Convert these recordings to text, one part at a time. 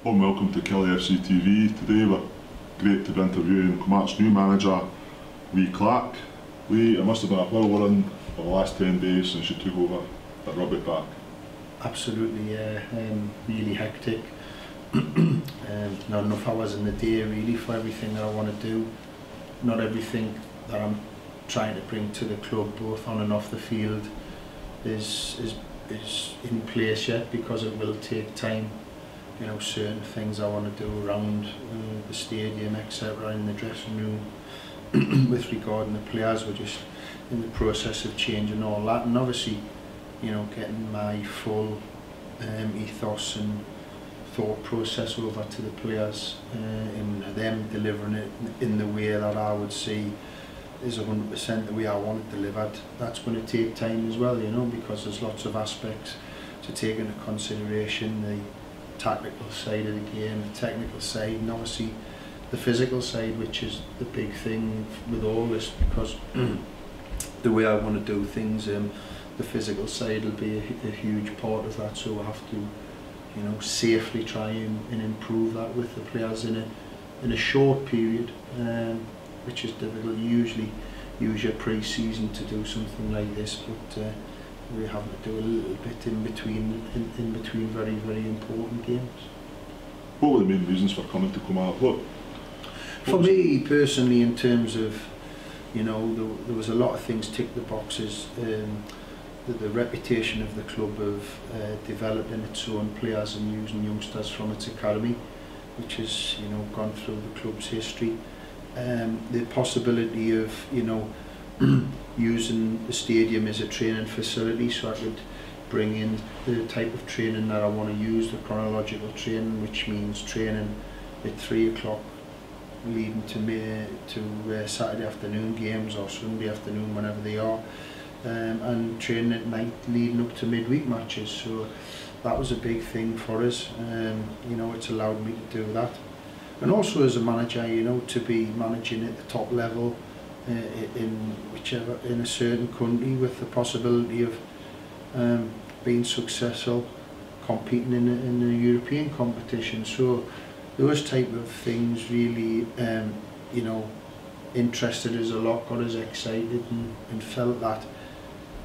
And welcome to KillieFC TV. Today we're great to be interviewing Kilmarnock's new manager, Lee Clark. Lee, it must have been a whirlwind for the last 10 days since you took over at Rugby Park. Absolutely, yeah. Really hectic. Not enough hours in the day really for everything that I want to do. Not everything that I'm trying to bring to the club, both on and off the field, is in place yet, because it will take time. You know, certain things I want to do around the stadium, etc., in the dressing room. With regarding the players, we're just in the process of changing all that, and obviously, you know, getting my full ethos and thought process over to the players, and them delivering it in the way that I would see is 100% the way I want it delivered. That's going to take time as well, you know, because there's lots of aspects to take into consideration: the tactical side of the game, the technical side, and obviously the physical side, which is the big thing with all this, because the way I want to do things, the physical side will be a huge part of that. So I have to, you know, safely try and improve that with the players in a short period, which is difficult. You usually use your pre-season to do something like this, but we're having to do a little bit in between very, very important games. What were the main reasons for coming to Kilmarnock? For me personally, in terms of, you know, there was a lot of things tick the boxes. The reputation of the club of developing its own players and using youngsters from its academy, which has, you know, gone through the club's history. The possibility of, you know, using the stadium as a training facility, so I could bring in the type of training that I want to use, the chronological training, which means training at 3 o'clock leading to Saturday afternoon games or Sunday afternoon, whenever they are, and training at night leading up to midweek matches. So that was a big thing for us. You know, it's allowed me to do that, and also as a manager, you know, to be managing at the top level in a certain country, with the possibility of being successful, competing in a European competition. So those type of things really, you know, interested us a lot, got us excited, and felt that,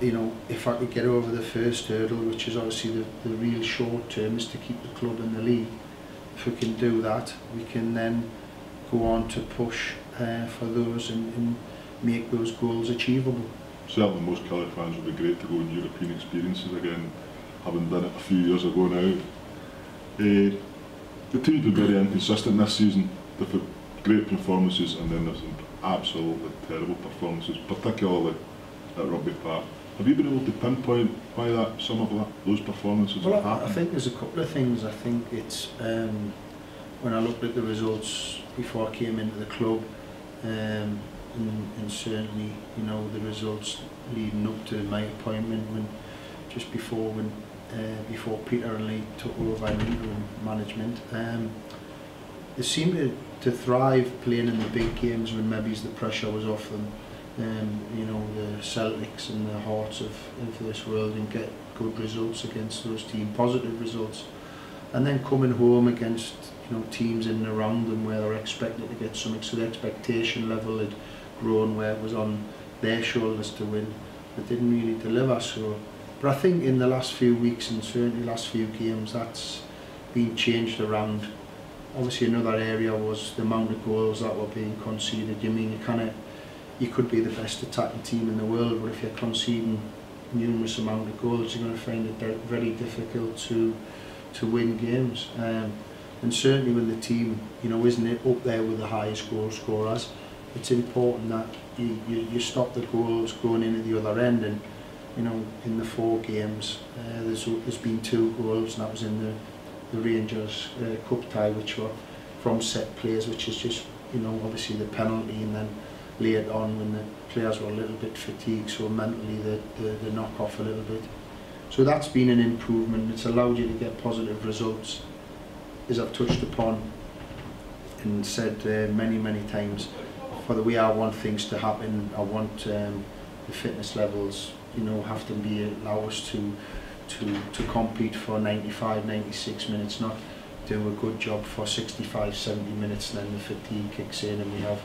you know, if I could get over the first hurdle, which is obviously the real short term, is to keep the club in the league. If we can do that, we can then go on to push for those and make those goals achievable. Certainly most Killie fans would be great to go on European experiences again, having done it a few years ago now. The team's been very inconsistent this season. They've had great performances and then there's some absolutely terrible performances, particularly at Rugby Park. Have you been able to pinpoint why some of those performances have happened? I think there's a couple of things. I think it's when I looked at the results before I came into the club, and certainly, you know, the results leading up to my appointment, just before Peter and Lee took over in interim management, they seemed to thrive playing in the big games when maybe the pressure was off them. You know, the Celtics and the Hearts of this world, and get good results against those teams, positive results, and then coming home against, you know, teams in and around them where they're expected to get something, so the expectation level had grown where it was on their shoulders to win, but didn't really deliver. So, but I think in the last few weeks, and certainly last few games, that's been changed around. Obviously another area was the amount of goals that were being conceded. You mean, you could be the best attacking team in the world, but if you're conceding numerous amount of goals, you're going to find it very difficult to win games. And certainly when the team, you know, isn't it up there with the highest goal scorers, it's important that you stop the goals going in at the other end. And, you know, in the 4 games, there's been 2 goals, and that was in the Rangers Cup tie, which were from set plays, which is just, you know, obviously the penalty, and then later on when the players were a little bit fatigued, so mentally they knock off a little bit. So that's been an improvement. It's allowed you to get positive results, as I've touched upon and said many times. For the way I want things to happen, I want the fitness levels, you know, have to allow us to compete for 95, 96 minutes, not do a good job for 65-70 minutes, and then the fatigue kicks in and we have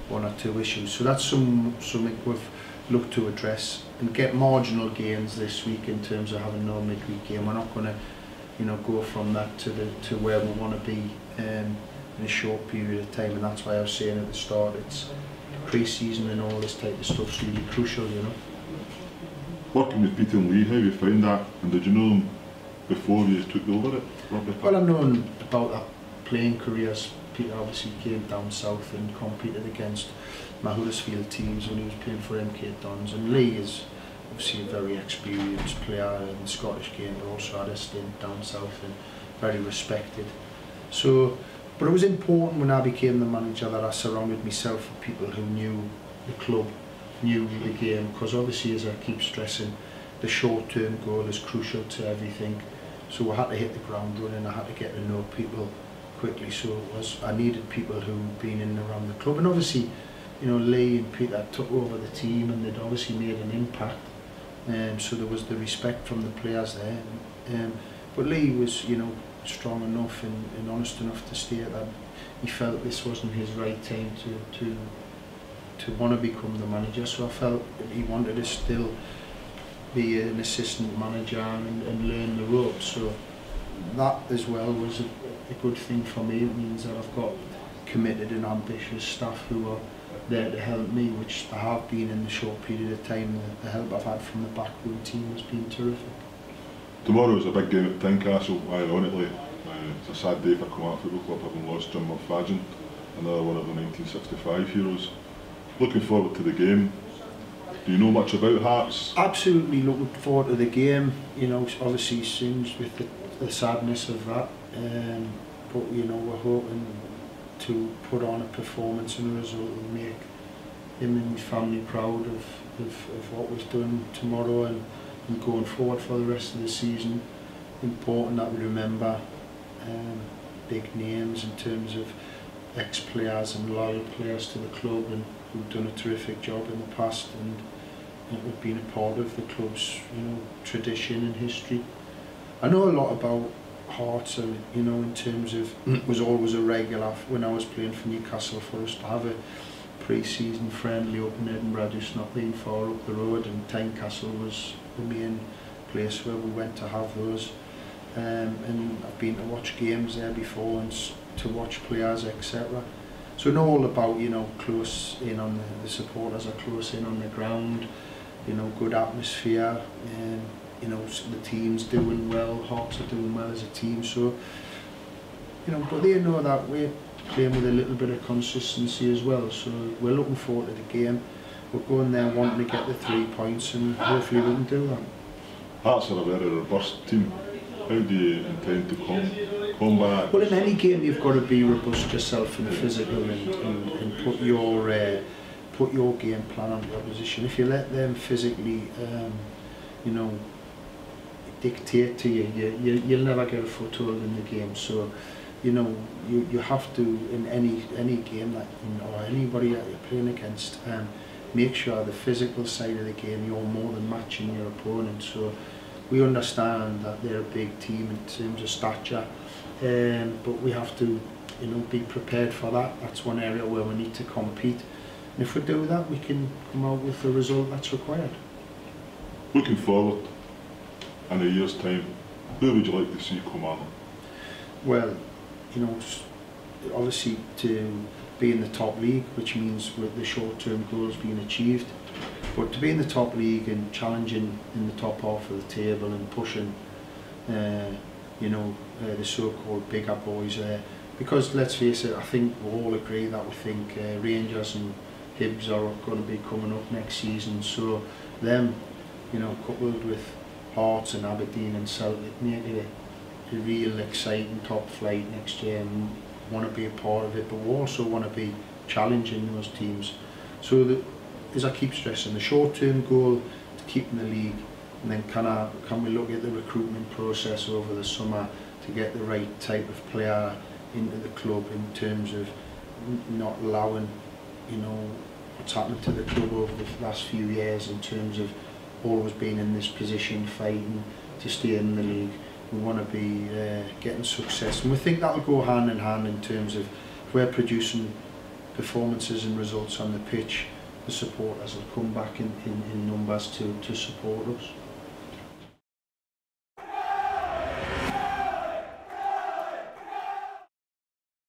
one or two issues. So that's something we've looked to address and get marginal gains this week in terms of having no midweek game. We're not going to, you know, go from that to where we want to be in a short period of time, and that's why I was saying at the start, it's pre-season and all this type of stuff's really crucial, you know. Working with Peter and Lee, how you found that, and did you know them before you took over it? Well, I've known about that playing careers. Peter obviously came down south and competed against my Huddersfield teams when he was playing for MK Dons, and Lee is obviously a very experienced player in the Scottish game, but also had a stint down south and very respected. So, but it was important when I became the manager that I surrounded myself with people who knew the club, knew the game, because obviously, as I keep stressing, the short-term goal is crucial to everything. So I had to hit the ground running, I had to get to know people quickly, so I needed people who'd been in and around the club, and obviously, you know, Lee and Peter took over the team and they'd obviously made an impact, so there was the respect from the players there, but Lee was, you know, strong enough and honest enough to state that he felt this wasn't his right time to want to become the manager, so I felt that he wanted to still be an assistant manager and learn the ropes. So that as well was a good thing for me. It means that I've got committed and ambitious staff who are there to help me, which they have been in the short period of time. The help I've had from the backroom team has been terrific. Tomorrow is a big game at Tynecastle, ironically. It's a sad day for Kilmarnock Football Club, having lost Jim Murphy, another one of the 1965 heroes. Looking forward to the game. Do you know much about Hearts? Absolutely looking forward to the game. You know, obviously singed with the sadness of that, but you know, we're hoping to put on a performance and a result and make him and his family proud of what we've done tomorrow and going forward for the rest of the season. Important that we remember big names in terms of ex-players and loyal players to the club, and who've done a terrific job in the past and have been a part of the club's, you know, tradition and history. I know a lot about Hearts, and you know, in terms of it was always a regular when I was playing for Newcastle for us to have a pre-season friendly up in Edinburgh, just not being far up the road, and Tynecastle was the main place where we went to have those. And I've been to watch games there before and to watch players, etc. So I know all about, you know, close in on the supporters are close in on the ground, you know, good atmosphere, you know, the team's doing well, Hearts are doing well as a team, so, you know, but they know that we're playing with a little bit of consistency as well, so we're looking forward to the game. We're going there wanting to get the 3 points, and hopefully we can do that. Hearts are a very robust team. How do you intend to combat? Well, in any game you've got to be robust yourself and physical and put your game plan on the opposition. If you let them physically, you know, dictate to you, you'll never get a foothold in the game. So, you know, you have to, in any game that, or anybody that you're playing against, make sure the physical side of the game you're more than matching your opponent. So we understand that they're a big team in terms of stature, but we have to, you know, be prepared for that. That's one area where we need to compete, and if we do that, we can come out with the result that's required. Looking forward, in a year's time, who would you like to see come on? Well, you know, obviously to be in the top league, which means with the short-term goals being achieved, but to be in the top league and challenging in the top half of the table and pushing, you know, the so-called bigger boys there, because let's face it, I think we all agree that we think Rangers and Hibs are going to be coming up next season, so them, you know, coupled with Hearts and Aberdeen and Celtic, make it a real exciting top flight next year, and want to be a part of it, but we also want to be challenging those teams. So as I keep stressing, the short-term goal to keep in the league, and then can we look at the recruitment process over the summer to get the right type of player into the club, in terms of not allowing, you know, what's happened to the club over the last few years in terms of always being in this position fighting to stay in the league. we want to be getting success, and we think that'll go hand in hand in terms of if we're producing performances and results on the pitch, the supporters will come back in numbers to support us.